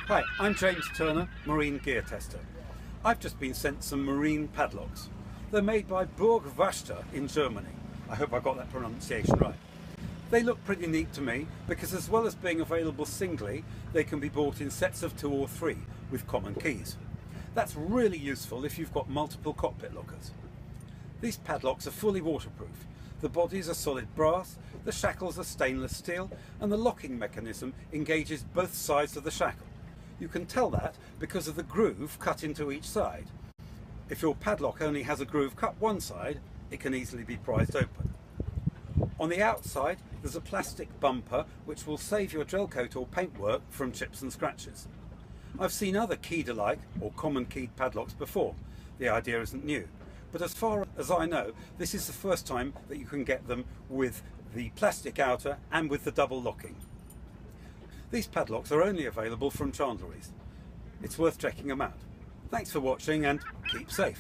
Hi, I'm James Turner, Marine Gear Tester. I've just been sent some marine padlocks. They're made by Burg-Wachter in Germany. I hope I got that pronunciation right. They look pretty neat to me because as well as being available singly, they can be bought in sets of 2 or 3 with common keys. That's really useful if you've got multiple cockpit lockers. These padlocks are fully waterproof. The bodies are solid brass, the shackles are stainless steel, and the locking mechanism engages both sides of the shackle. You can tell that because of the groove cut into each side. If your padlock only has a groove cut one side, it can easily be prized open. On the outside, there's a plastic bumper which will save your gel coat or paintwork from chips and scratches. I've seen other keyed-alike or common keyed padlocks before. The idea isn't new, but as far as I know, this is the first time that you can get them with the plastic outer and with the double locking. These padlocks are only available from chandleries. It's worth checking them out. Thanks for watching and keep safe.